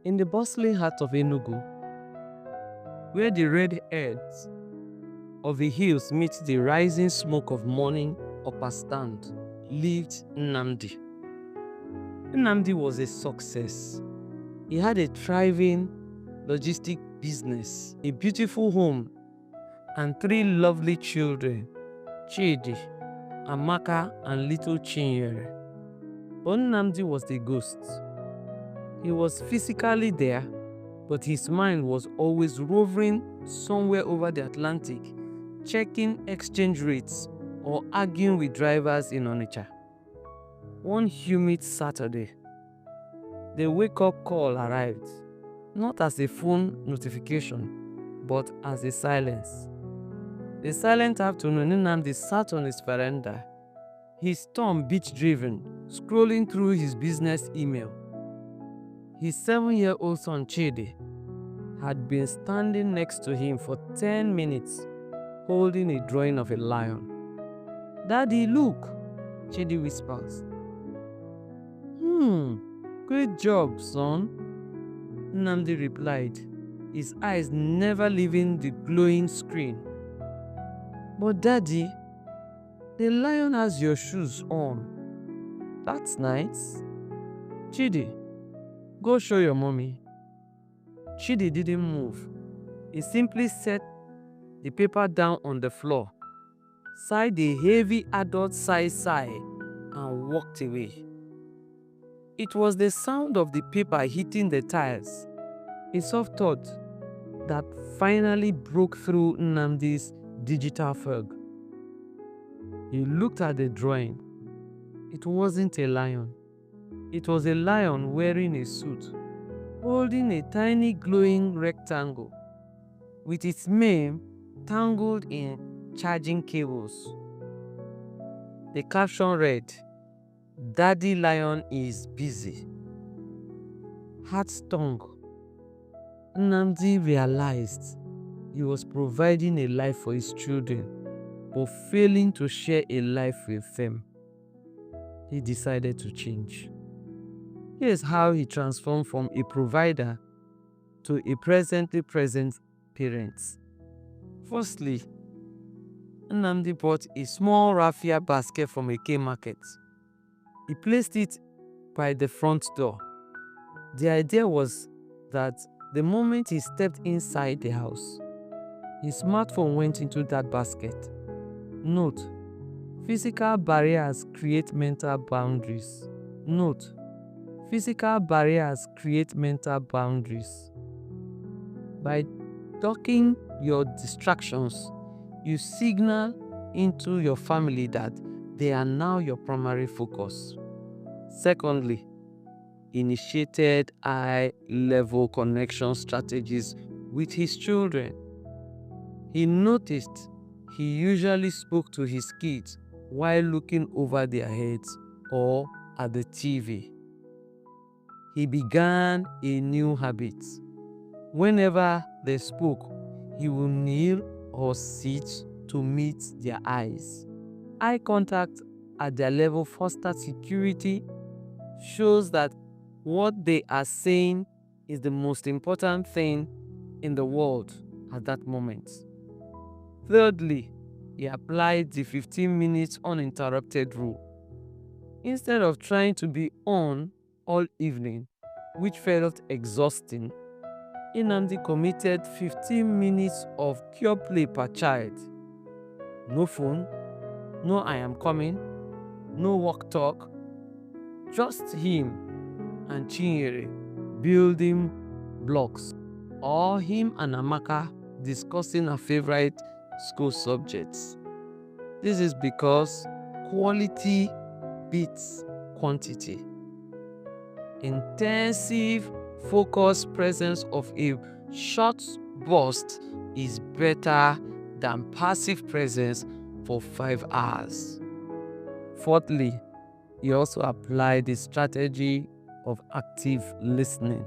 In the bustling heart of Enugu, where the red heads of the hills meet the rising smoke of morning upper stand, lived Nnamdi. Nnamdi was a success. He had a thriving logistic business, a beautiful home, and 3 lovely children, Chidi, Amaka, and little Chinyere. But Nnamdi was the ghost. He was physically there, but his mind was always rovering somewhere over the Atlantic, checking exchange rates or arguing with drivers in Onitsha. One humid Saturday, the wake-up call arrived, not as a phone notification, but as a silence. The silent afternoon, Nnamdi sat on his veranda, his thumb beat-driven, scrolling through his business email. His 7-year-old son Chidi had been standing next to him for 10 minutes, holding a drawing of a lion. "Daddy, look," Chidi whispers. Great job, son," Nnamdi replied, his eyes never leaving the glowing screen. "But Daddy, the lion has your shoes on." "That's nice." "Chidi, go show your mommy." Chidi didn't move. He simply set the paper down on the floor, sighed a heavy adult-sized sigh, and walked away. It was the sound of the paper hitting the tiles, a soft thought, that finally broke through Nnamdi's digital fog. He looked at the drawing. It wasn't a lion. It was a lion wearing a suit, holding a tiny glowing rectangle, with its mane tangled in charging cables. The caption read, "Daddy Lion is busy." Heart stung. Nnamdi realized he was providing a life for his children, but failing to share a life with them. He decided to change. Here's how he transformed from a provider to a presently present parent. Firstly, Nnamdi bought a small raffia basket from a K market. He placed it by the front door. The idea was that the moment he stepped inside the house, his smartphone went into that basket. Note: physical barriers create mental boundaries. Note: physical barriers create mental boundaries. By docking your distractions, you signal into your family that they are now your primary focus. Secondly, initiated high-level connection strategies with his children. He noticed he usually spoke to his kids while looking over their heads or at the TV. He began a new habit. Whenever they spoke, he would kneel or sit to meet their eyes. Eye contact at their level fosters security, shows that what they are saying is the most important thing in the world at that moment. Thirdly, he applied the 15 minutes uninterrupted rule. Instead of trying to be on all evening, which felt exhausting, Nnamdi committed 15 minutes of pure play per child. No phone, no "I am coming," no work talk, just him and Chinyere building blocks, or him and Amaka discussing her favorite school subjects. This is because quality beats quantity. Intensive, focused presence of a short burst is better than passive presence for 5 hours. Fourthly, he also applied the strategy of active listening.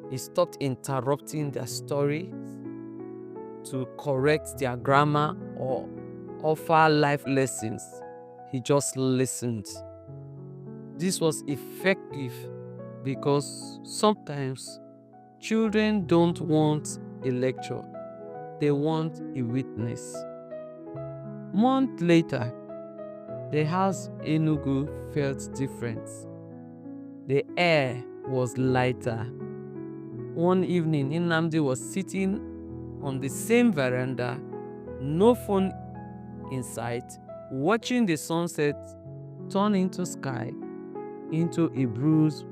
He stopped interrupting their story to correct their grammar or offer life lessons. He just listened. This was effective because sometimes Children don't want a lecture, they want a witness. Months later, the house in Enugu felt different. The air was lighter. One evening, Nnamdi was sitting on the same veranda, no phone in sight, watching the sunset turn into sky, into a bruised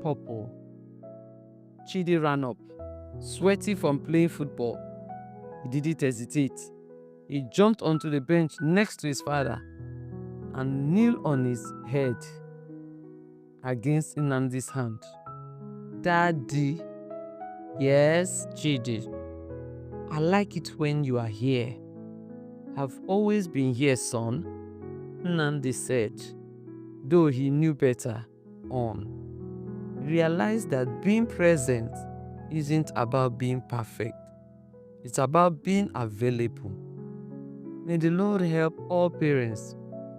purple. Chidi ran up, sweaty from playing football. He didn't hesitate. He jumped onto the bench next to his father and kneeled on his head against Nnamdi's hand. Daddy, yes, Chidi, I like it when you are here. I've always been here, son, Nnamdi said, though he knew better on. Realize that being present isn't about being perfect. It's about being available. May the Lord help all parents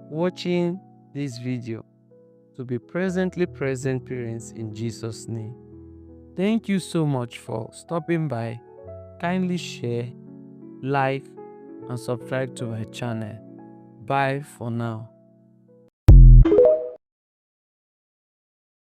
watching this video to be presently present parents in Jesus' name. Thank you so much for stopping by. Kindly share, like, and subscribe to my channel. Bye for now.